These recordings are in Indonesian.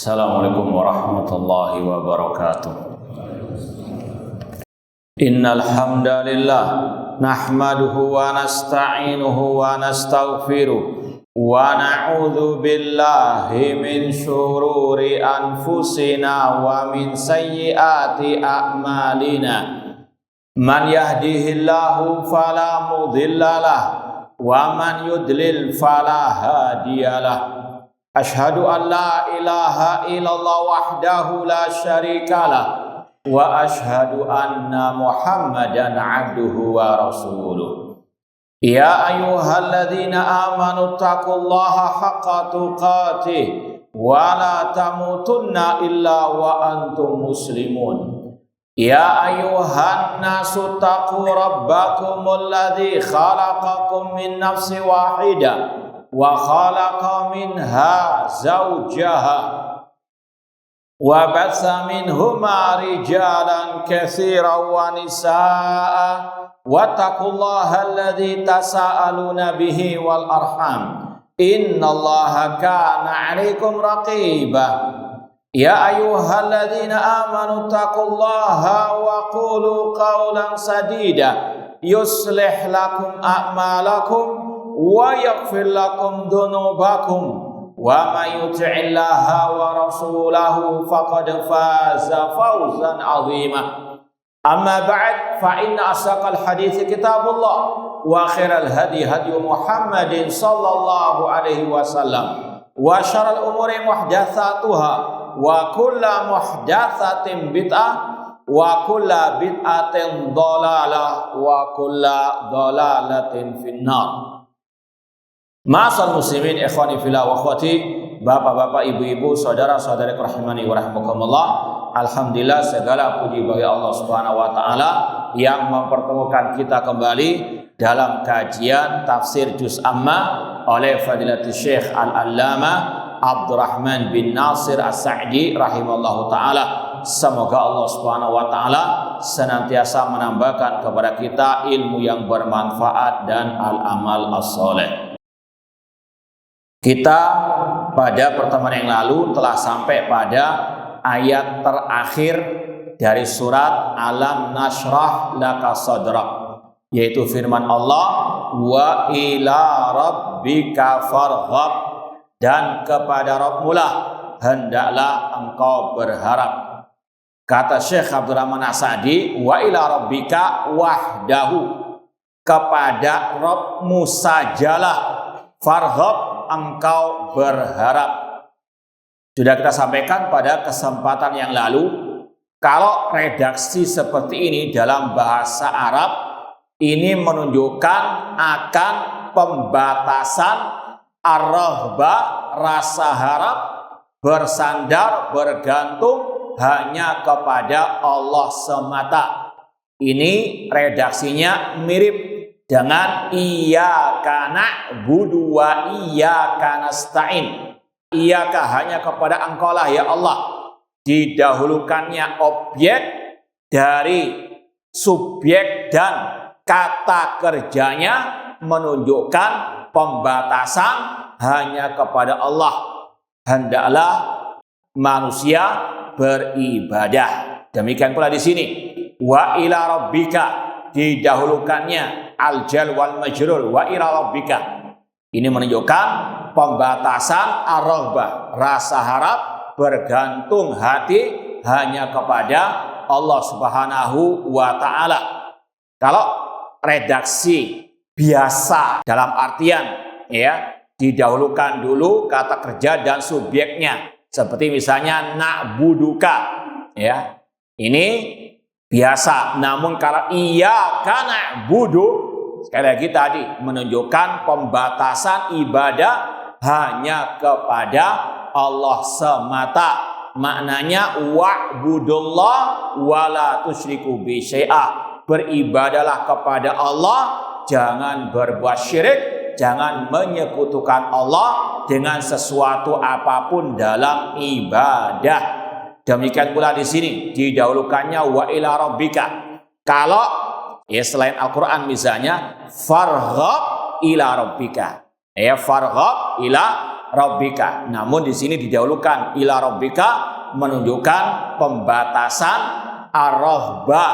Assalamualaikum warahmatullahi wabarakatuh. Innal hamdalillah nahmaduhu wa nasta'inuhu wa nastaghfiruh wa na'udzu billahi min syururi anfusina wa min sayyiati a'malina. Man yahdihillahu fala mudhillalah wa man yudlil fala hadiyalah. Ashhadu an la ilaha illallah wahdahu la syarikalah wa ashhadu anna Muhammadan abduhu wa rasuluh. Ya ayyuhalladzina amanu taqullaha haqqa tuqatih wa la tamutunna illa wa antum muslimun. Ya ayyuhan nasu taqu rabbakumul ladzi khalaqakum min nafsin wahidah wa khalaqa minha zawjaha wa batsa minhuma rijalan katsiran wa nisaa wattaqullaha alladzi tasaaluna bihi wal arham innallaha kana 'alaikum raqiba. Ya ayyuhalladzina amanu taqullaha wa qulu qawlan sadida yuslih lakum a'malakum wa yaghfir lakum dhunubakum wa may yuti'illaha wa rasulahu faqad faza fawzan 'azima. Amma ba'd, fa inna asdaqal hadits kitabullah wa khairal hadi hadi Muhammadin sallallahu alaihi wasallam wa syarrul umuri muhdatsatuha wa kullu muhdatsatin bid'ah wa kullu bid'atin dhalalah wa kullu dhalalatin finnar. Ma'asal muslimin ikhwani fillah wa akhwati, bapak-bapak, ibu-ibu, saudara-saudari rahimani wa rahmakumullah. Alhamdulillah, segala puji bagi Allah Subhanahu wa taala yang mempertemukan kita kembali dalam kajian tafsir juz amma oleh Fadilatul Syekh Al-Allamah Abdurrahman bin Nasir As-Sa'di rahimallahu taala. Semoga Allah Subhanahu wa taala senantiasa menambahkan kepada kita ilmu yang bermanfaat dan al-amal as-shalih. Kita pada pertemuan yang lalu telah sampai pada ayat terakhir dari surat Alam Nashrah Laka Sadrak, yaitu firman Allah, wa ila rabbika farghab, dan kepada Rabbmulah hendaklah engkau berharap. Kata Syekh Abdurrahman As-Sa'di, wa ila rabbika wahdahu, kepada Rabbmu sajalah farghab, engkau berharap. Sudah kita sampaikan pada kesempatan yang lalu, kalau redaksi seperti ini dalam bahasa Arab ini menunjukkan akan pembatasan ar-raghbah, rasa harap, bersandar, bergantung hanya kepada Allah semata. Ini redaksinya mirip dengan iyyaka na'budu wa iyyaka nasta'in. Iyyaka, hanya kepada engkau lah ya Allah. Didahulukannya objek dari subjek dan kata kerjanya menunjukkan pembatasan hanya kepada Allah. Hendaklah manusia beribadah. Demikian pula di sini, wa ila rabbika, didahulukannya al-jar wal majrur, wa ila rabbika. Ini menunjukkan pembatasan ar-raghbah, rasa harap, bergantung hati hanya kepada Allah Subhanahu wa taala. Kalau redaksi biasa dalam artian ya, didahulukan dulu kata kerja dan subjeknya, seperti misalnya na'buduka ya. Ini biasa. Namun kalau iyyaka na'budu, sekali lagi tadi menunjukkan pembatasan ibadah hanya kepada Allah semata. Maknanya wa'budullah wa la tusyriku bi syai'a. Beribadalah kepada Allah, jangan berbuat syirik, jangan menyekutukan Allah dengan sesuatu apapun dalam ibadah. Demikian pula di sini didahulukannya wa ila rabbika. Kalau ya selain Al-Qur'an misalnya farghab ila rabbika. Ya farghab ila rabbika. Namun di sini didahulukan ila rabbika menunjukkan pembatasan ar-rahba,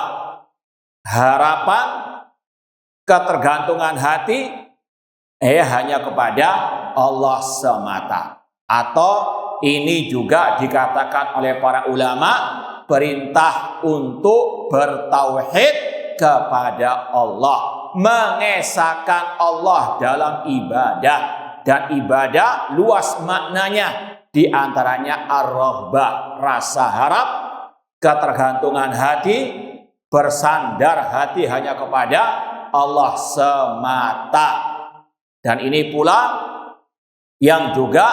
harapan, ketergantungan hati hanya kepada Allah semata. Atau ini juga dikatakan oleh para ulama perintah untuk bertauhid kepada Allah, mengesahkan Allah dalam ibadah. Dan ibadah luas maknanya, di antaranya ar-rahbah, rasa harap, ketergantungan hati, bersandar hati hanya kepada Allah semata. Dan ini pula yang juga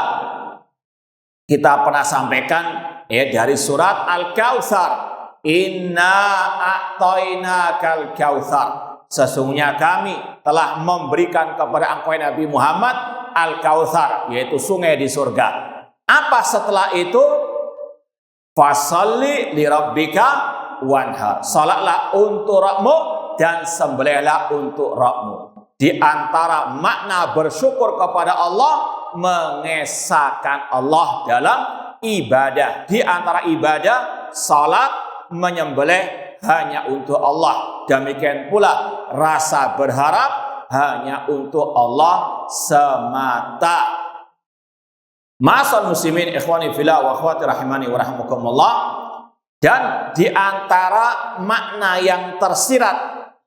kita pernah sampaikan dari surat Al-Kautsar. Inna a'tainakal kautsar. Sesungguhnya kami telah memberikan kepada engkau Nabi Muhammad Al-Kautsar, yaitu sungai di surga. Apa setelah itu? Fasalli li rabbika wanhar. Salatlah untuk Rabbmu dan sembelihlah untuk Rabbmu. Di antara makna bersyukur kepada Allah, mengesahkan Allah dalam ibadah. Di antara ibadah, salat, menyembelih hanya untuk Allah. Demikian pula rasa berharap hanya untuk Allah semata. Ma'asal muslimin ikhwani fillah wa akhwati rahimani wa rahimakumullah. Dan di antara makna yang tersirat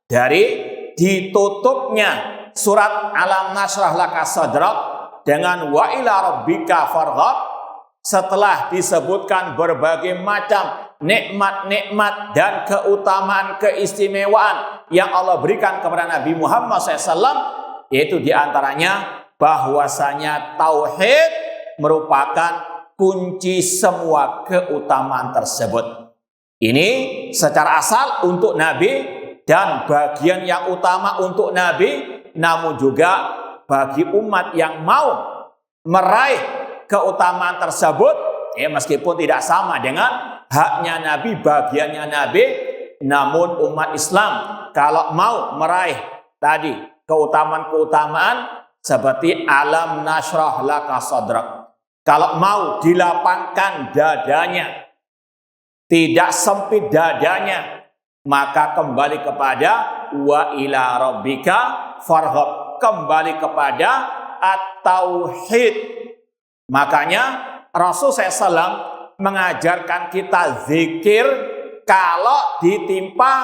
dari ditutupnya surat Alam Nashrah Laka Sadrak dengan wa ila rabbika farghab, setelah disebutkan berbagai macam nikmat-nikmat dan keutamaan keistimewaan yang Allah berikan kepada Nabi Muhammad SAW, yaitu diantaranya bahwasanya tauhid merupakan kunci semua keutamaan tersebut. Ini secara asal untuk Nabi dan bagian yang utama untuk Nabi, namun juga bagi umat yang mau meraih keutamaan tersebut, meskipun tidak sama dengan haknya Nabi, bagiannya Nabi, namun umat Islam kalau mau meraih tadi keutamaan-keutamaan seperti alam nashrah laka sadrak, kalau mau dilapangkan dadanya, tidak sempit dadanya, maka kembali kepada wa ila rabbika farghab, kembali kepada at-tauhid. Makanya Rasul SAW mengajarkan kita zikir kalau ditimpa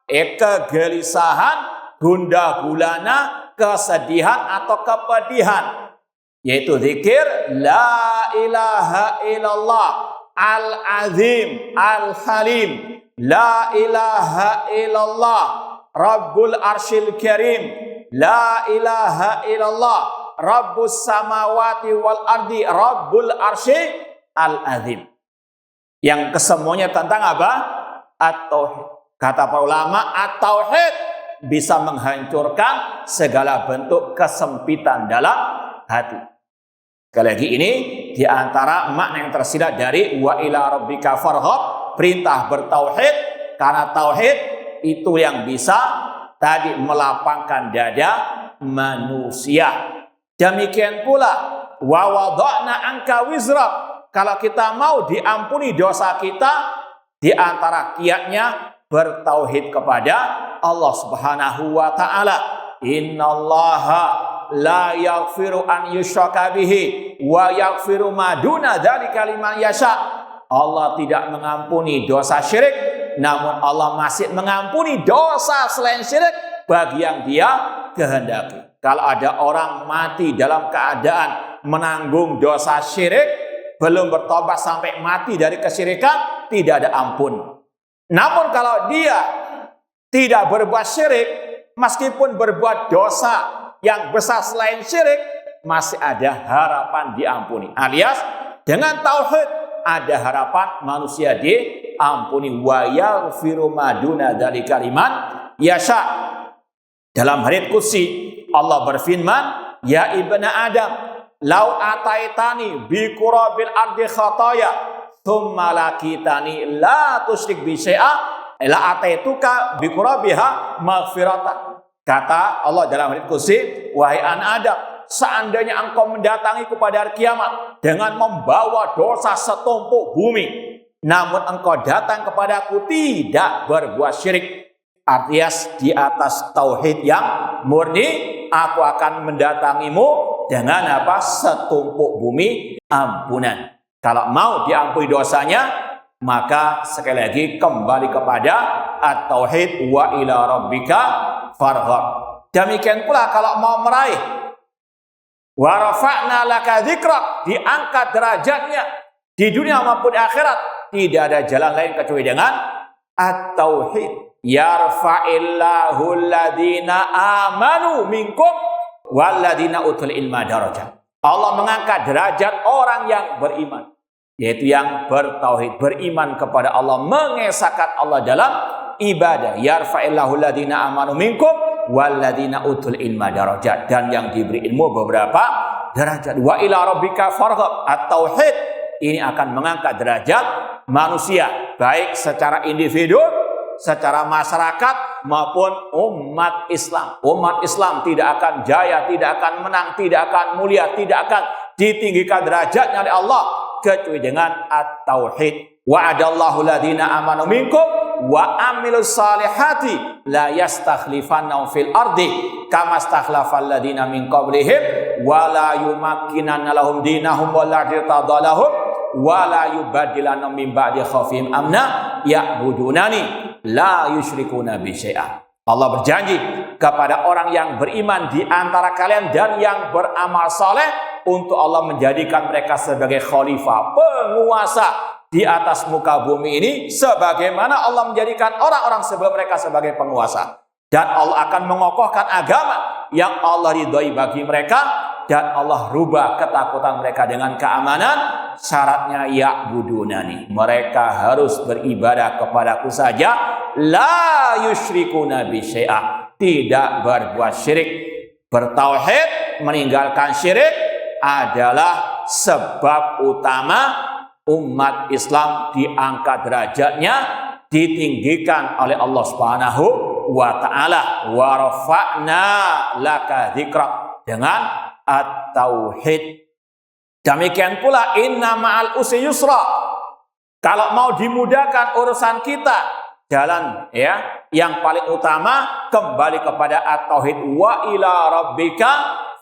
kegelisahan, gundah gulana, kesedihan atau kepedihan, yaitu zikir la ilaha illallah al-azim al-halim, la ilaha illallah rabbul arsyil karim, la ilaha illallah rabbus samawati wal ardi rabbul arsy al-azim. Yang kesemuanya tentang apa? At-tauhid. Kata para ulama, at-tauhid bisa menghancurkan segala bentuk kesempitan dalam hati. Sekali lagi, ini diantara makna yang tersirat dari wa ila rabbika farghab, perintah bertauhid, karena tauhid itu yang bisa tadi melapangkan dada manusia. Demikian pula wa wada'na anka wizrak, kalau kita mau diampuni dosa kita, di antara kiatnya bertauhid kepada Allah Subhanahu wa taala. Innallaha la yaghfiru an yushraka bihi wa yaghfiru ma duna dzalika liman yasha. Allah tidak mengampuni dosa syirik, namun Allah masih mengampuni dosa selain syirik bagi yang Dia kehendaki. Kalau ada orang mati dalam keadaan menanggung dosa syirik, belum bertobat sampai mati dari kesyirikan, tidak ada ampun. Namun kalau dia tidak berbuat syirik, meskipun berbuat dosa yang besar selain syirik, masih ada harapan diampuni. Alias dengan tauhid ada harapan manusia diampuni. Wa yaghfiru ma duna dzalika liman yasha. Dalam hadits qudsi Allah berfirman, ya ibna Adam, lau ataitani bi qurabil ardi khataya thumma lakitani la tusyrik bi syai'a la ataituka bi qurabiha maghfiratan. Kata Allah dalam hadits qudsi, wahai anak Adam, seandainya engkau mendatangi kepada hari kiamat dengan membawa dosa setumpuk bumi, namun engkau datang kepadaku tidak berbuat syirik, artinya di atas tauhid yang murni, aku akan mendatangimu dengan apa? Setumpuk bumi ampunan. Kalau mau diampuni dosanya, maka sekali lagi kembali kepada at-tauhid, wa ila rabbika farghab. Demikian pula kalau mau meraih wa rafa'na laka dzikrak, diangkat derajatnya di dunia maupun akhirat, tidak ada jalan lain kecuali dengan at-tauhid. Yarfa'illahu alladhina amanu minkum walladhina utul ilma darajat. Allah mengangkat derajat orang yang beriman, yaitu yang bertauhid, beriman kepada Allah, mengesahkan Allah dalam ibadah. Yarfa'illahu alladhina amanu minkum walladhina utul ilma darajat, dan yang diberi ilmu beberapa derajat. Wa ila rabbika farghab, at-tauhid ini akan mengangkat derajat manusia, baik secara individu, secara masyarakat maupun umat Islam. Umat Islam tidak akan jaya, tidak akan menang, tidak akan mulia, tidak akan ditinggikan derajatnya oleh Allah kecuali dengan at-tauhid. Wa'adallahu alladhina amanu minkum wa amilus salihati la yastakhlifannahum fil ardi kama stakhlafal ladina min qablihim wa la yumakkinanna lahum dinahum wa la yatadalahum wa la yubaddilanahum min ba'di khaufihim amna ya'budunani la yusyrikuna bi syai'a. Allah berjanji kepada orang yang beriman di antara kalian dan yang beramal saleh untuk Allah menjadikan mereka sebagai khalifah, penguasa di atas muka bumi ini, sebagaimana Allah menjadikan orang-orang sebelum mereka sebagai penguasa. Dan Allah akan mengokohkan agama yang Allah ridhoi bagi mereka, dan Allah rubah ketakutan mereka dengan keamanan. Syaratnya ya'budunani, mereka harus beribadah kepadaku saja, la yusyrikuna bi syai'a, tidak berbuat syirik. Bertauhid, meninggalkan syirik adalah sebab utama umat Islam diangkat derajatnya, ditinggikan oleh Allah Subhanahu wa ta'ala. Wa rafa'na laka dzikrak, dengan at-tauhid. Demikian pula inna ma'al usri yusra, kalau mau dimudahkan urusan kita, jalan ya yang paling utama kembali kepada at-tauhid. Wa ila rabbika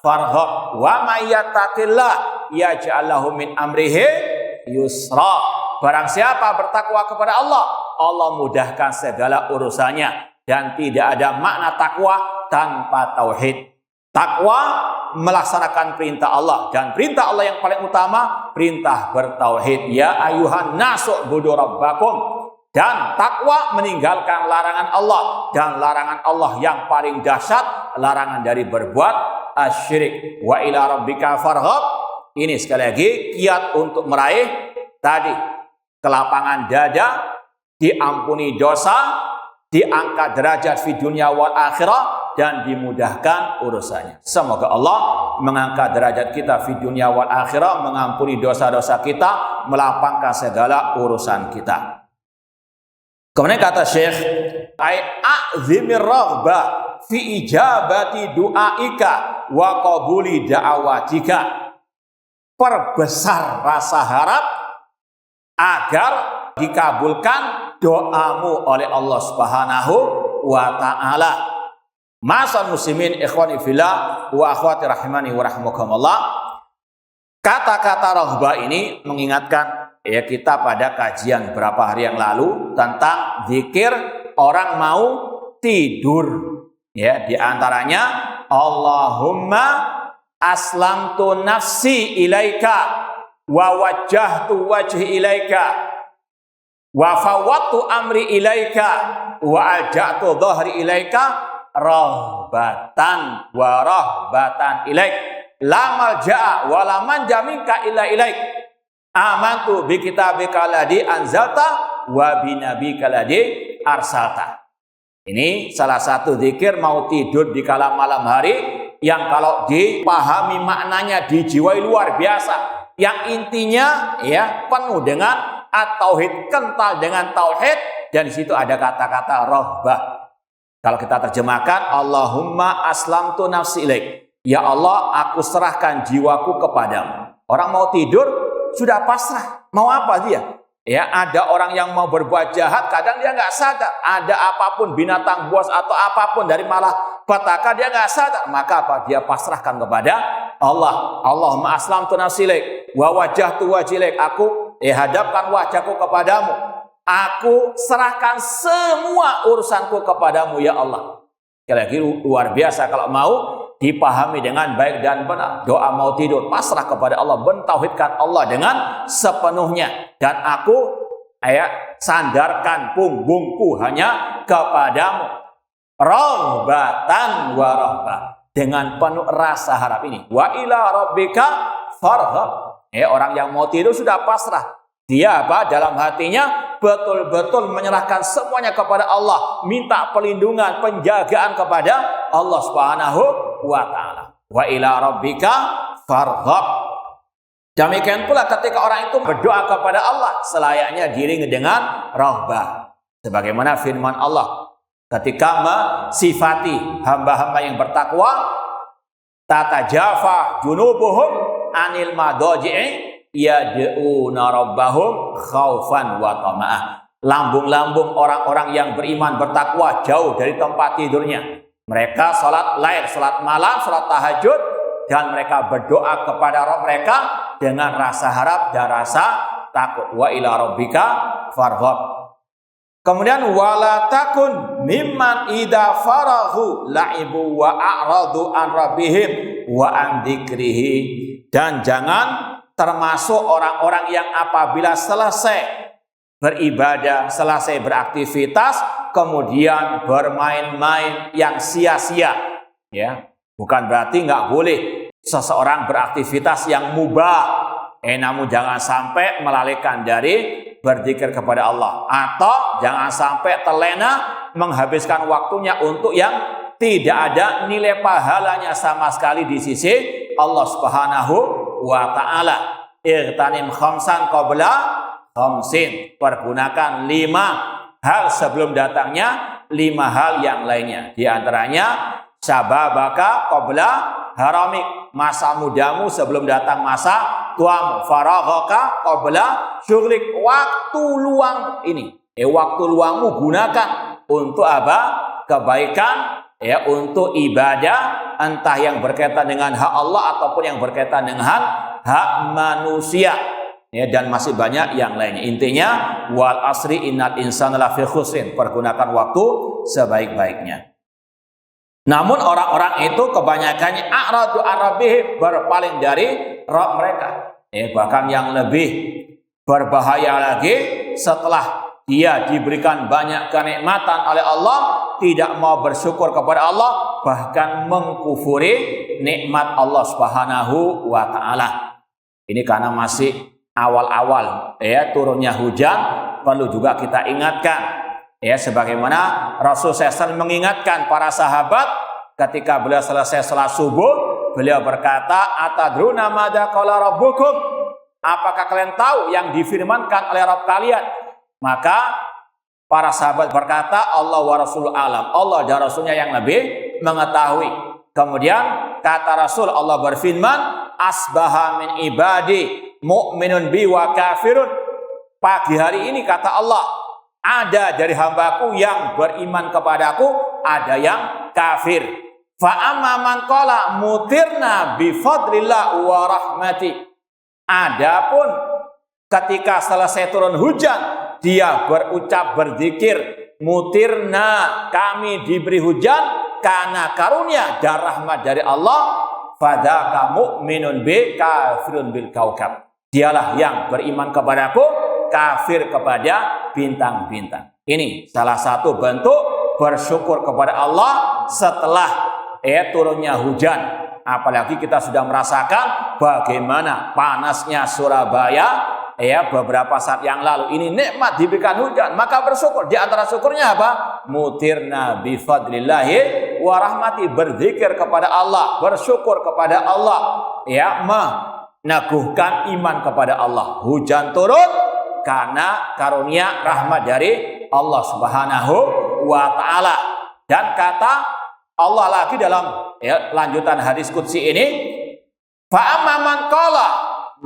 farghab wa may yattaqillah yaj'al lahu min amrihi yusra. Barang siapa bertakwa kepada Allah, Allah mudahkan segala urusannya, dan tidak ada makna takwa tanpa tauhid. Takwa melaksanakan perintah Allah, dan perintah Allah yang paling utama perintah bertauhid. Ya ayuhan nasu budu rabbakum, dan takwa meninggalkan larangan Allah, dan larangan Allah yang paling dahsyat larangan dari berbuat asyirik. Wa ila rabbika farghab, ini sekali lagi kiat untuk meraih tadi kelapangan dada, diampuni dosa, diangkat derajat di dunia wal akhirah, dan dimudahkan urusannya. Semoga Allah mengangkat derajat kita di dunia wal akhirah, mengampuni dosa-dosa kita, melapangkan segala urusan kita. Kemudian kata Syekh, a'zimir raghbah fi ijabati du'aika wa qabuli da'awatika. Perbesar rasa harap agar dikabulkan doamu oleh Allah Subhanahu wa ta'ala. Ma'asal muslimin ikhwani fillah wa akhwati rahimani wa rahmukumullah. Kata-kata raghbah ini mengingatkan ya kita pada kajian beberapa hari yang lalu tentang zikir orang mau tidur. Ya, di antaranya Allahumma aslamtu nafsi ilaika wa wajjahtu wajhi ilaika wa fawwadtu amri ilaika wa alja'tu dhahri ilaika rahbatan wa rahbatan ilaik la malja'a wa la manja minka illa ilaik amantu bi kitabika alladhi anzalta wa bi nabiyyika alladhi arsalta. Ini salah satu zikir mau tidur di kala malam hari yang kalau dipahami maknanya dijiwai luar biasa, yang intinya ya penuh dengan at-tauhid, kental dengan tauhid, dan di situ ada kata-kata raghbah. Kalau kita terjemahkan, Allahumma aslamtu nafsi ilaik, Ya Allah, aku serahkan jiwaku kepadamu. Orang mau tidur sudah pasrah. Mau apa dia? Ya, ada orang yang mau berbuat jahat, kadang dia nggak sadar. Ada apapun, binatang buas atau apapun dari malapetaka, dia nggak sadar. Maka apa? Dia pasrahkan kepada Allah. Allahumma aslamtu nafsi ilaik wa wajjahtu wajhi ilaik. Aku hadapkan wajahku kepadamu. Aku serahkan semua urusanku kepadamu ya Allah. Sekali lagi luar biasa kalau mau dipahami dengan baik dan benar. Doa mau tidur, pasrah kepada Allah, mentauhidkan Allah dengan sepenuhnya. Dan aku sandarkan punggungku hanya kepadamu. Rahbatan wa rahbah. Dengan penuh rasa harap ini. Wa ila rabbika farghab. Orang yang mau tidur sudah pasrah. Dia dalam hatinya betul-betul menyerahkan semuanya kepada Allah, minta perlindungan, penjagaan kepada Allah Subhanahu wa taala. Wa ila rabbika farghab. Demikian pula ketika orang itu berdoa kepada Allah, selayaknya diiringi dengan rahbah. Sebagaimana firman Allah ketika mensifati hamba-hamba yang bertakwa, tatajafa junubuhum anil madaji'i yad'una rabbahum khaufan wa tama'ah. Lambung-lambung orang-orang yang beriman bertakwa jauh dari tempat tidurnya. Mereka salat lail, salat malam, salat tahajud, dan mereka berdoa kepada Rabb mereka dengan rasa harap dan rasa takut. Wa ila rabbika farghab. Kemudian wala takun mimman idza farahu la'ibu wa a'radu an rabbihim wa an dzikrihi. Dan jangan termasuk orang-orang yang apabila selesai beribadah, selesai beraktivitas, kemudian bermain-main yang sia-sia. Ya, bukan berarti nggak boleh seseorang beraktivitas yang mubah. Namun jangan sampai melalaikan dari berzikir kepada Allah, atau jangan sampai terlena menghabiskan waktunya untuk yang tidak ada nilai pahalanya sama sekali di sisi Allah Subhanahu wa ta'ala. Irtanim khamsan qabla khamsin. Pergunakan 5 hal sebelum datangnya 5 hal yang lainnya. Di antaranya sababaka qabla haramik. Masa mudamu sebelum datang masa tuamu. Faraghaka qabla syughlik. Waktu luang ini. Waktu luangmu gunakan untuk apa? Kebaikan, untuk ibadah, entah yang berkaitan dengan hak Allah ataupun yang berkaitan dengan hak manusia, dan masih banyak yang lainnya. Intinya wal asri innal insana lafi khusrin. Pergunakan waktu sebaik-baiknya. Namun orang-orang itu kebanyakannya a'radu arabih, berpaling dari Rabb mereka. Bahkan yang lebih berbahaya lagi, setelah dia diberikan banyak kenikmatan oleh Allah, tidak mau bersyukur kepada Allah, bahkan mengkufuri nikmat Allah Subhanahu wa ta'ala. Ini karena masih awal-awal turunnya hujan, perlu juga kita ingatkan. Sebagaimana Rasul SAW mengingatkan para sahabat ketika beliau selesai salat subuh, beliau berkata, atadruna madza qala rabbukum? Apakah kalian tahu yang difirmankan oleh Rabb kalian? Maka para sahabat berkata, Allah wa Rasul alam. Allah dan Rasulnya yang lebih mengetahui. Kemudian kata Rasul, Allah berfirman, asbaha min ibadi mu'minun bi wa kafirun. Pagi hari ini kata Allah, ada dari hambaku yang beriman kepadaku, ada yang kafir. Fa amma man qala mutirna bi fadlillah wa rahmati. Adapun ketika selesai turun hujan, dia berucap, berzikir, mutirna, kami diberi hujan karena karunia dan rahmat dari Allah. Fadzaka mu'minun bi kafirun bil kaukab. Dialah yang beriman kepadaku, kafir kepada bintang-bintang. Ini salah satu bentuk bersyukur kepada Allah setelah turunnya hujan. Apalagi kita sudah merasakan bagaimana panasnya Surabaya beberapa saat yang lalu. Ini nikmat diberikan hujan, maka bersyukur. Di antara syukurnya apa? Mutirna bi fadlillahi wa rahmati. Berzikir kepada Allah, bersyukur kepada Allah, meneguhkan iman kepada Allah. Hujan turun karena karunia rahmat dari Allah Subhanahu wa ta'ala. Dan kata Allah lagi dalam lanjutan hadis qudsi ini, fa amma man qala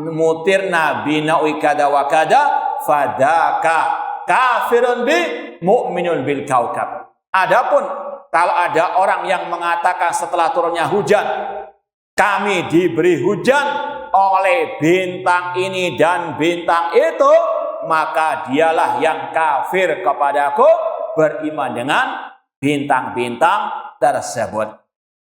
mutirna binawi kada wa kada fadaka kafirun bi mu'minun bil kaukab. Adapun kalau ada orang yang mengatakan setelah turunnya hujan, kami diberi hujan oleh bintang ini dan bintang itu, maka dialah yang kafir kepadaku, beriman dengan bintang-bintang tersebut.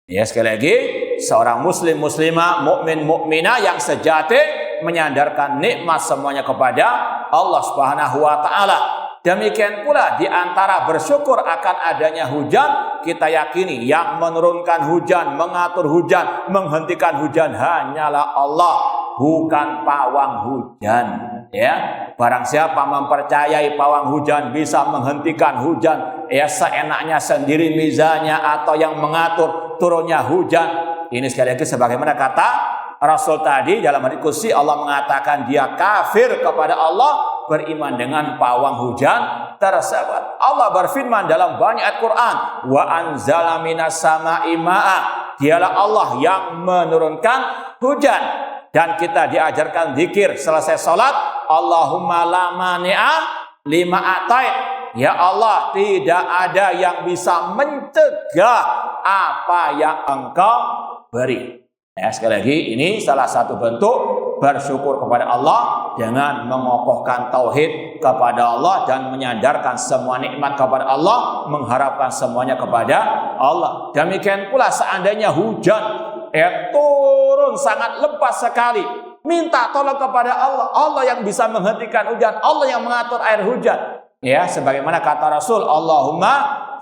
Ya, sekali lagi, seorang muslim muslimah, mukmin mukminah yang sejati menyandarkan nikmat semuanya kepada Allah Subhanahu wa taala. Demikian pula di antara bersyukur akan adanya hujan, kita yakini yang menurunkan hujan, mengatur hujan, menghentikan hujan hanyalah Allah, bukan pawang hujan. Ya, barang siapa mempercayai pawang hujan bisa menghentikan hujan, seenaknya sendiri misalnya, atau yang mengatur turunnya hujan, ini sekali lagi sebagaimana kata Rasul tadi dalam hadits qudsi, Allah mengatakan dia kafir kepada Allah, beriman dengan pawang hujan tersebut. Allah berfirman dalam banyak ayat Quran, wa anzala minas sama'i ma'a, dialah Allah yang menurunkan hujan. Dan kita diajarkan zikir selesai salat, Allahumma la mani'a lima atait, ya Allah, tidak ada yang bisa mencegah apa yang Engkau beri. Ya, sekali lagi, ini salah satu bentuk bersyukur kepada Allah dengan mengokohkan tauhid kepada Allah dan menyandarkan semua nikmat kepada Allah, mengharapkan semuanya kepada Allah. Demikian pula seandainya hujan turun sangat lebat sekali, minta tolong kepada Allah. Allah yang bisa menghentikan hujan, Allah yang mengatur air hujan. Ya, sebagaimana kata Rasul, Allahumma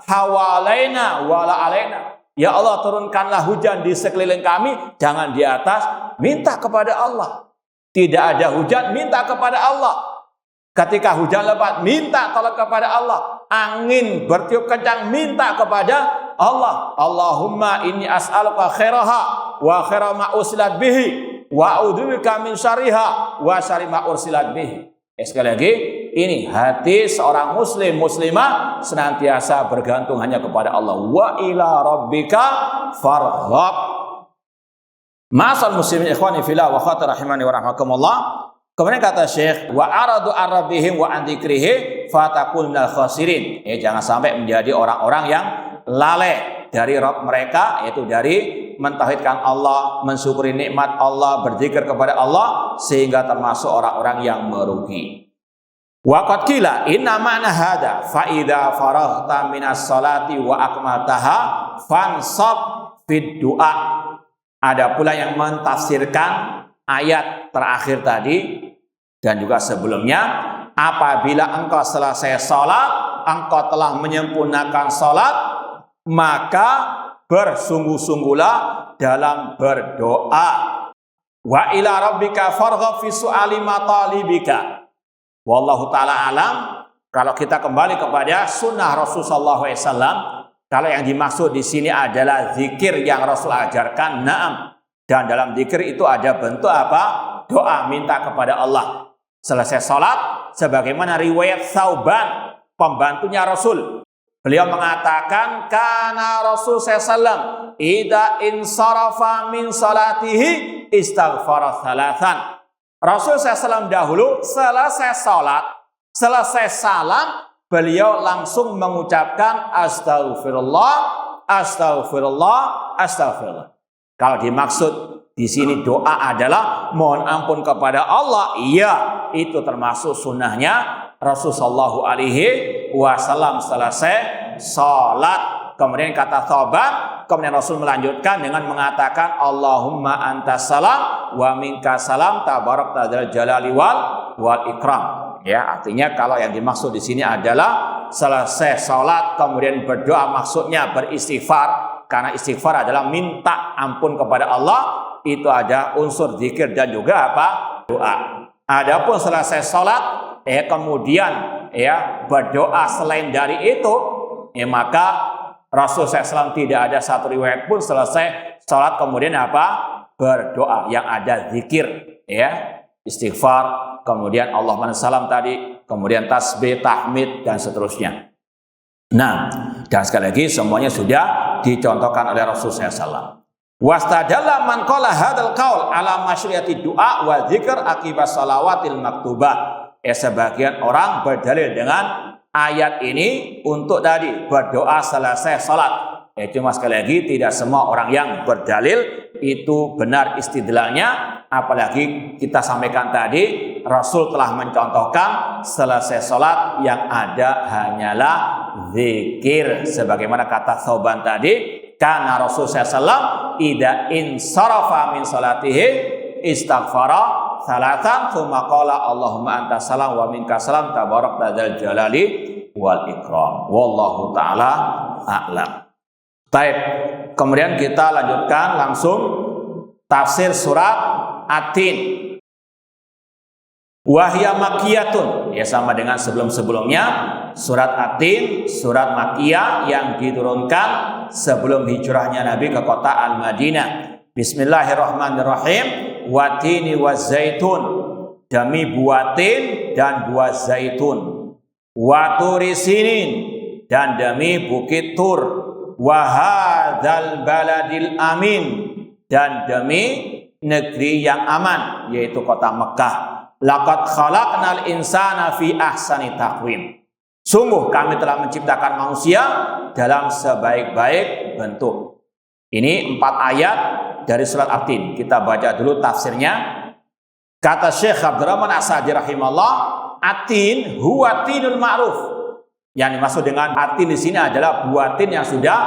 hawalaina wala alaina. Ya Allah, turunkanlah hujan di sekeliling kami, jangan di atas. Minta kepada Allah. Tidak ada hujan, minta kepada Allah. Ketika hujan lebat, minta tolong kepada Allah. Angin bertiup kencang, minta kepada Allah. Allahumma inni as'aluka khairaha wa khaira ma ursilat bihi wa a'udzubika min syarriha wa syarri ma ursilat bihi. Sekali lagi, ini hati seorang muslim muslimah senantiasa bergantung hanya kepada Allah. Wa ila rabbika farghab. Ma'asal muslimin ikhwani fillah wa akhwati rahimani wa rahmakumullah. Kemudian kata Syekh, wa aradu ar-rabbihim wa an dzikrihi fatakun minal khasirin. Jangan sampai menjadi orang-orang yang lalai dari Rabb mereka, yaitu dari mentauhidkan Allah, mensyukuri nikmat Allah, berzikir kepada Allah, sehingga termasuk orang-orang yang merugi. Wa qad qila inna ma'na hada fa idza faraghta minas salati wa akmaltaha fansab fid du'a. Ada pula yang mentafsirkan ayat terakhir tadi dan juga sebelumnya, apabila engkau selesai salat, engkau telah menyempurnakan salat, maka bersungguh-sungguhlah dalam berdoa. Wa ila rabbika farghab fi su'ali matalibika. Wallahu ta'ala alam. Kalau kita kembali kepada sunnah Rasulullah SAW, kalau yang dimaksud di sini adalah zikir yang Rasul ajarkan, na'am. Dan dalam zikir itu ada bentuk apa? Doa, minta kepada Allah. Selesai salat, sebagaimana riwayat Thauban, pembantunya Rasul. Beliau mengatakan, kana Rasul SAW idza insarafa min salatihi istaghfara thalathan. Rasul SAW dahulu selesai salat, selesai salam, beliau langsung mengucapkan astaghfirullah, astaghfirullah, astaghfirullah. Kalau dimaksud di sini doa adalah mohon ampun kepada Allah, iya, itu termasuk sunnahnya Rasulullah SAW selesai salat. Kemudian kata Thauban, kemudian Rasul melanjutkan dengan mengatakan Allahumma antas salam wa minkas salam tabarakta dzal jalali wal ikram. Ya, artinya kalau yang dimaksud di sini adalah selesai salat kemudian berdoa, maksudnya beristighfar, karena istighfar adalah minta ampun kepada Allah, itu ada unsur zikir dan juga apa? Doa. Adapun selesai salat kemudian berdoa selain dari itu, maka Rasul SAW tidak ada satu riwayat pun selesai salat kemudian apa? Berdoa. Yang ada zikir, istighfar, kemudian Allahumma salam tadi, kemudian tasbih, tahmid dan seterusnya. Nah, dan sekali lagi semuanya sudah dicontohkan oleh Rasulullah SAW. Wastadalla man qala hadzal qaul ala masyriati du'a wa dzikr akibat shalawatil maktubah. Sebagian orang berdalil dengan ayat ini untuk tadi berdoa selesai salat. Cuma sekali lagi tidak semua orang yang berdalil itu benar istidlalnya, apalagi kita sampaikan tadi Rasul telah mencontohkan selesai salat yang ada hanyalah zikir, sebagaimana kata Thauban tadi, karena Rasul SAW ida insarafa min salatihi istaghfara salatan thumma qala Allahumma anta salam wa minka salam tabarakta dzal jalali wal ikram. Wallahu taala a'lam. Baik, kemudian kita lanjutkan langsung tafsir surat At-Tin. Wahya makiyatun, ya sama dengan sebelum-sebelumnya. Surat At-Tin, surat makiyah yang diturunkan sebelum hijrahnya Nabi ke kota Al-Madinah. Bismillahirrahmanirrahim. Watini wa zaitun, demi buah tin dan buah zaitun. Waturi sinin, dan demi bukit Tur. Wahadzal baladil amin, dan demi negeri yang aman, yaitu kota Mekah. Laqad khalaqnal insana fi ahsani taqwim. Sungguh kami telah menciptakan manusia dalam sebaik-baik bentuk. Ini 4 ayat dari surat At-Tin. Kita baca dulu tafsirnya. Kata Syekh Abdurrahman As-Sa'di rahimahullah, At-Tin huwa tinul ma'ruf. Yang dimaksud dengan At-Tin di sini adalah buah tin yang sudah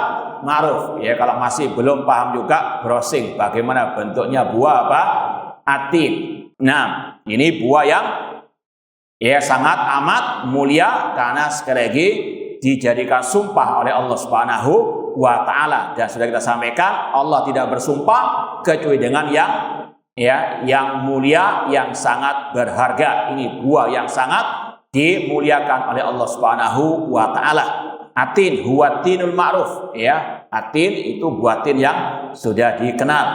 ma'ruf. Ya, kalau masih belum paham juga browsing bagaimana bentuknya buah apa? At-Tin. Nah, ini buah yang sangat amat mulia karena sekali lagi dijadikan sumpah oleh Allah Subhanahu wa taala, dan sudah kita sampaikan Allah tidak bersumpah kecuali dengan yang mulia, yang sangat berharga. Ini buah yang sangat dimuliakan oleh Allah Subhanahu wa taala. Atin huwa tinul ma'ruf, Atin itu buah tin yang sudah dikenal.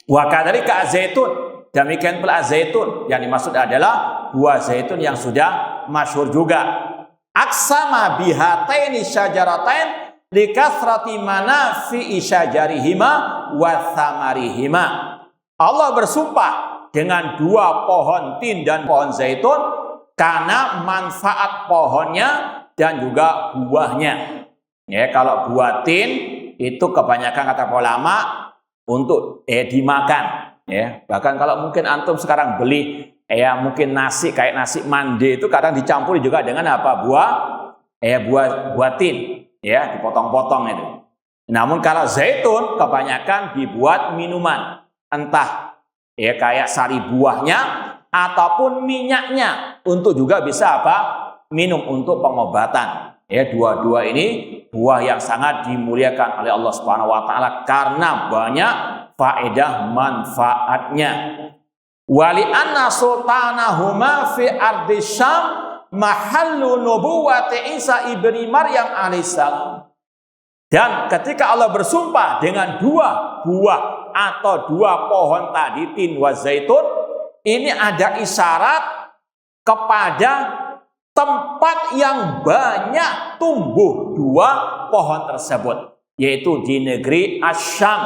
Wa kadzalika zaitun, demikian pula zaitun, yang dimaksud adalah buah zaitun yang sudah masyhur juga. Aksama bihataini syajaratain likathrati manafi'i syajarihima wa thamarihima. Allah bersumpah dengan 2 pohon tin dan pohon zaitun karena manfaat pohonnya dan juga buahnya. Ya, kalau buah tin itu kebanyakan kata ulama untuk dimakan. Ya, bahkan kalau mungkin antum sekarang beli mungkin nasi kayak nasi mandi itu kadang dicampuri juga dengan apa? Buah tin, dipotong-potong itu. Namun kalau zaitun kebanyakan dibuat minuman, entah kayak sari buahnya ataupun minyaknya untuk juga bisa minum untuk pengobatan. Dua-dua ini buah yang sangat dimuliakan oleh Allah Subhanahu wa taala karena banyak faedah manfaatnya. Wali anna sultanahuma fi ardi Syam mahallu nubuwwati Isa ibni Maryam alaihissalam. Dan ketika Allah bersumpah dengan 2 buah atau 2 pohon tadi, tin wa zaitun, ini ada isyarat kepada tempat yang banyak tumbuh 2 pohon tersebut, yaitu di negeri Asy-Syam,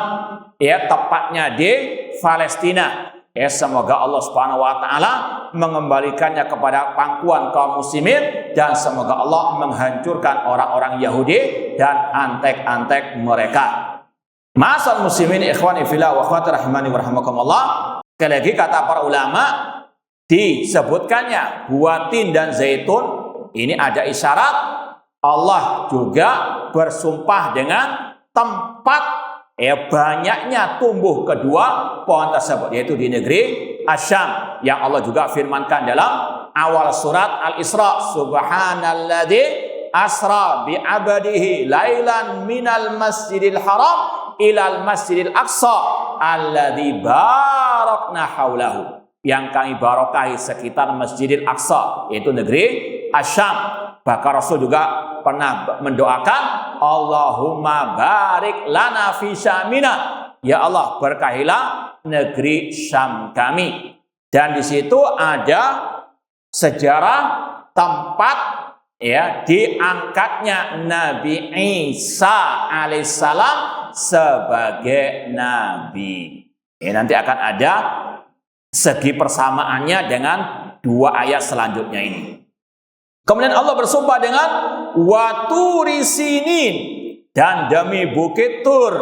tepatnya di Palestina. Semoga Allah Subhanahu wa taala mengembalikannya kepada pangkuan kaum muslimin, dan semoga Allah menghancurkan orang-orang Yahudi dan antek-antek mereka. Ma'asal muslimin ikhwani fillah wa akhwati rahimani wa rahimakumullah. Sekali lagi kata para ulama, disebutkannya buah tin dan zaitun ini ada isyarat Allah juga bersumpah dengan tempat banyaknya tumbuh kedua pohon tersebut, yaitu di negeri Asy-Syam, yang Allah juga firmankan dalam awal surat Al-Isra, subhanalladzi asra bi 'abdihi lailan minal masjidil haram ilal masjidil aqsa alladzi barakna haulahu, yang kami barokahi sekitar Masjidil Aqsa, yaitu negeri Asy-Syam. Bahkan Rasul juga pernah mendoakan, Allahumma barik lana fi Syamina, ya Allah berkahilah negeri Syam kami. Dan di situ ada sejarah tempat ya, diangkatnya Nabi Isa alaihissalam sebagai nabi. Ya, nanti akan ada segi persamaannya dengan dua ayat selanjutnya ini. Kemudian Allah bersumpah dengan waturi sinin, dan demi bukit Tur.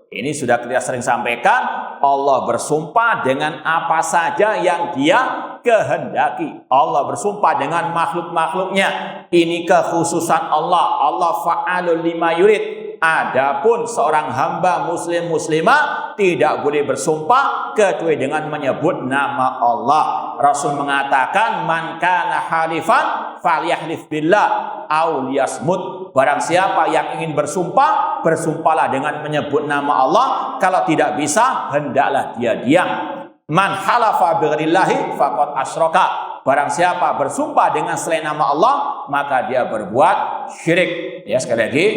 Ini sudah kita sering sampaikan, Allah bersumpah dengan apa saja yang Dia kehendaki. Allah bersumpah dengan makhluk-makhluknya. Ini kekhususan Allah. Allah fa'alul lima yurid. Adapun seorang hamba muslim muslimah tidak boleh bersumpah kecuali dengan menyebut nama Allah. Rasul mengatakan, man kana halifan falyahlif billah aw liyasmut. Barang siapa yang ingin bersumpah, bersumpahlah dengan menyebut nama Allah. Kalau tidak bisa, hendaklah dia diam. Man halafa bighairillah faqad asyraka. Barang siapa bersumpah dengan selain nama Allah, maka dia berbuat syirik. Ya, sekali lagi,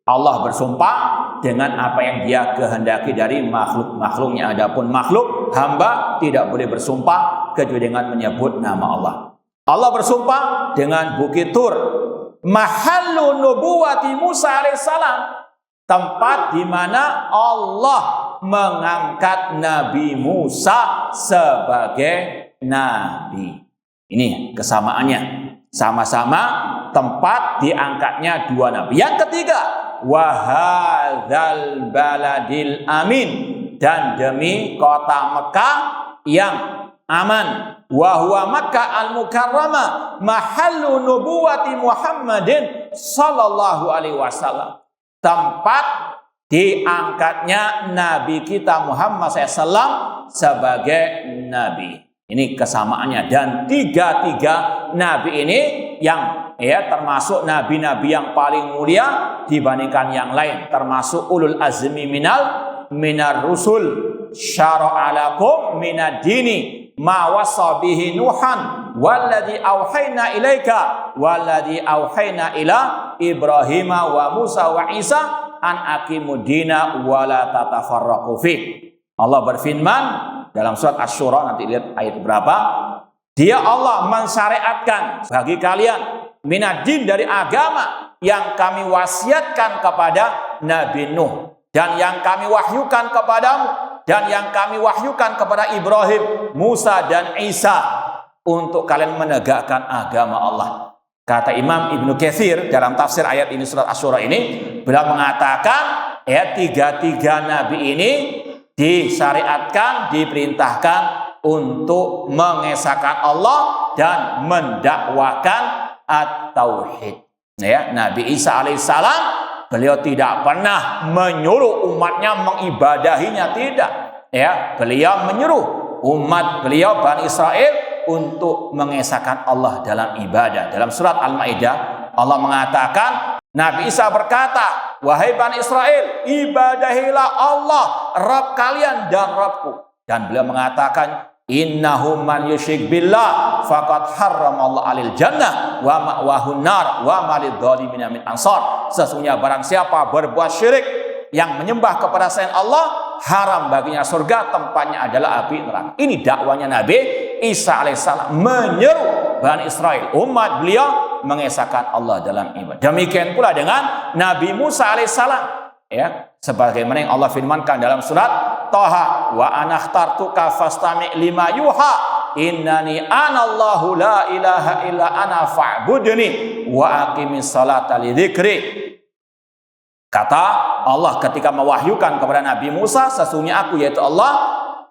Allah bersumpah dengan apa yang Dia kehendaki dari makhluk-makhluknya. Adapun makhluk, hamba tidak boleh bersumpah kecuali dengan menyebut nama Allah. Allah bersumpah dengan Bukit Tur, mahallu nubuwati Musa alaihissalam, tempat di mana Allah mengangkat Nabi Musa sebagai nabi. Ini kesamaannya, sama-sama tempat diangkatnya dua nabi. Yang ketiga, wahadzal baladil amin, dan demi kota Mekah yang aman. Wa huwa Makkah al-Mukarramah mahallu nubuwati Muhammadin sallallahu alaihi wasallam, tempat diangkatnya Nabi kita Muhammad SAW sebagai nabi. Ini kesamaannya, dan tiga-tiga nabi ini yang termasuk nabi-nabi yang paling mulia dibandingkan yang lain, termasuk ulul azmi minar rusul. Syara'a lakum minad dini ma wasa bihi Nuhan walladzi auhayna ilaika walladzi auhayna ila Ibrahim wa Musa wa Isa an aqimud dina wa la tatafarraqu fi. Allah berfirman dalam surat Asy-Syura, nanti lihat ayat berapa. Dia Allah mensyariatkan bagi kalian minad din, dari agama yang kami wasiatkan kepada Nabi Nuh, dan yang kami wahyukan kepadamu, dan yang kami wahyukan kepada Ibrahim, Musa, dan Isa, untuk kalian menegakkan agama Allah. Kata Imam Ibnu Katsir dalam tafsir ayat ini, surat Asy-Syura ini, beliau mengatakan, tiga-tiga nabi ini disyariatkan, diperintahkan untuk mengesahkan Allah dan mendakwakan at-tauhid. Nabi Isa alaihissalam, beliau tidak pernah menyuruh umatnya mengibadahinya, tidak. Beliau menyuruh umat beliau Bani Israel untuk mengesahkan Allah dalam ibadah. Dalam surat Al-Maidah Allah mengatakan, Nabi Isa berkata, wahai Bani Israel, ibadahilah Allah, Rabb kalian dan Rabbku. Dan beliau mengatakan, innahu man yusyrik billah faqad harramallahu alil jannah wa ma'wahun nar wa malid dzalimin min ansar. Sesungguhnya barang siapa berbuat syirik, yang menyembah kepada selain Allah, haram baginya surga, tempatnya adalah api neraka. Ini dakwanya Nabi Isa alaihissalam, menyeru Bani Israel, umat beliau, mengesahkan Allah dalam ibadah. Demikian pula dengan Nabi Musa alaihissalam, sebagaimana yang Allah firmankan dalam surat Thaha, wa anakhtartuka fastami' lima yuha innani anallahu la ilaha illa ana fa'budni wa aqimis salata li dzikri. Kata Allah ketika mewahyukan kepada Nabi Musa, sesungguhnya aku, yaitu Allah,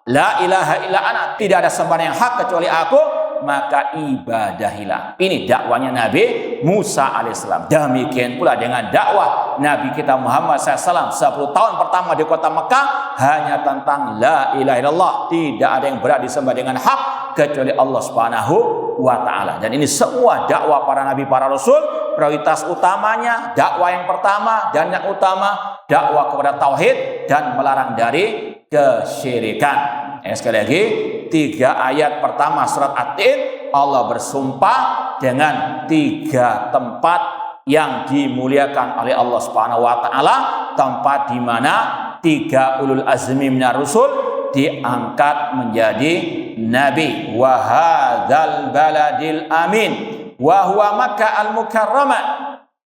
la ilaha illa ana, tidak ada sembahan yang hak kecuali aku, maka ibadahilah. Ini dakwanya Nabi Musa alaihissalam. Demikian pula dengan dakwah Nabi kita Muhammad SAW 10 tahun pertama di kota Mekah, hanya tentang la ilaha illallah, tidak ada yang berhak disembah dengan hak kecuali Allah Subhanahu wa ta'ala. Dan ini semua dakwah para nabi, para rasul, prioritas utamanya dakwah yang pertama dan yang utama, dakwah kepada tauhid dan melarang dari kesyirikan. Sekali lagi, 3 ayat pertama surat At-Tin, Allah bersumpah dengan 3 tempat yang dimuliakan oleh Allah Subhanahu wa taala, tempat di mana 3 ulul azmi minar rusul diangkat menjadi nabi. Wa hadzal baladil amin, wa huwa Makkah al-Mukarramah.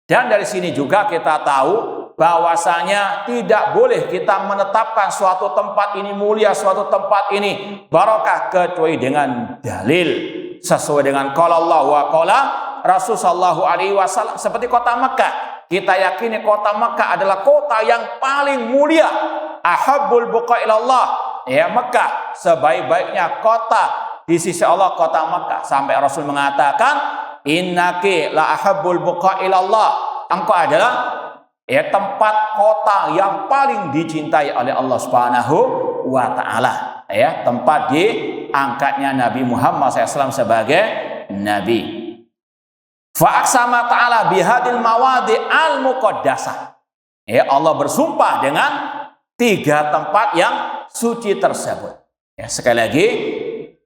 Dan dari sini juga kita tahu bahwasanya tidak boleh kita menetapkan suatu tempat ini mulia, suatu tempat ini barokah kecuali dengan dalil sesuai dengan qala Allah wa qala Rasul sallallahu alaihi wasallam. Seperti kota Mekah, kita yakini kota Mekah adalah kota yang paling mulia. Ahabbul buqa ilallah, ya Mekah sebaik-baiknya kota di sisi Allah, kota Mekah. Sampai Rasul mengatakan, innaki la ahabbul buqa ilallah, engkau adalah ya tempat kota yang paling dicintai oleh Allah Subhanahu wa taala, ya tempat diangkatnya Nabi Muhammad SAW sebagai nabi. Fa aqsama ta'ala bihadil mawadi al muqaddasah, ya Allah bersumpah dengan 3 tempat yang suci tersebut. Ya, sekali lagi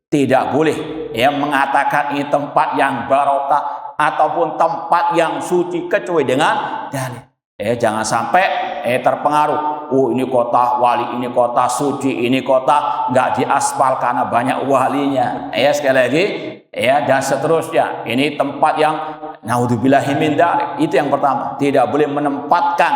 tidak boleh ya mengatakan ini tempat yang barokah ataupun tempat yang suci kecuali dengan dalil. Jangan sampai terpengaruh. Oh, ini kota wali, ini kota suci, ini kota nggak diaspal karena banyak walinya. Sekali lagi dan seterusnya. Ini tempat yang naudzubillahi min dzalik. Itu yang pertama. Tidak boleh menempatkan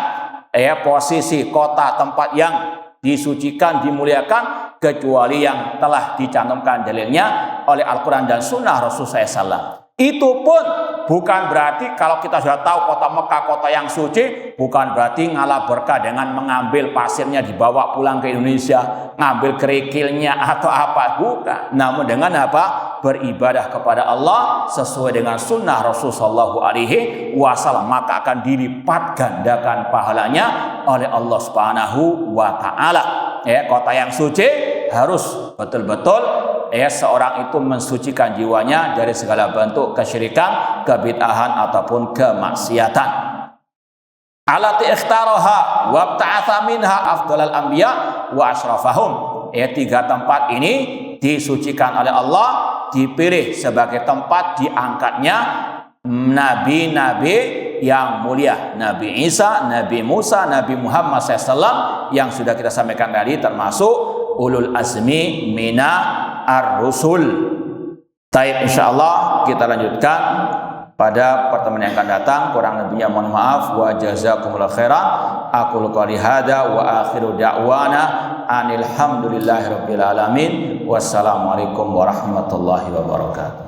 posisi kota tempat yang disucikan, dimuliakan kecuali yang telah dicantumkan dalilnya oleh Al-Quran dan Sunnah Rasulullah SAW. Itu pun bukan berarti kalau kita sudah tahu kota Mekah kota yang suci, bukan berarti ngalah berkah dengan mengambil pasirnya dibawa pulang ke Indonesia, ngambil kerikilnya atau apa, bukan. Namun dengan apa? Beribadah kepada Allah sesuai dengan sunnah Rasulullah SAW, maka akan dilipat gandakan pahalanya oleh Allah Subhanahu wa taala. Kota yang suci harus betul-betul seorang itu mensucikan jiwanya dari segala bentuk kesyirikan, kebid'ahan ataupun kemaksiatan. Allati ikhtaraha wa bta'atha minha afdhalal anbiya wa asyrafahum. 3 tempat ini disucikan oleh Allah, dipilih sebagai tempat diangkatnya nabi-nabi yang mulia, Nabi Isa, Nabi Musa, Nabi Muhammad SAW yang sudah kita sampaikan tadi, termasuk ulul azmi mina ar-rusul. Taib, insyaallah kita lanjutkan pada pertemuan yang akan datang. Kurang lebihnya mohon maaf. Wa jazakumullahu khairan. Aqulu qouli hadza wa akhiru da'wana anil hamdulillahi rabbil alamin. Wassalamualaikum warahmatullahi wabarakatuh.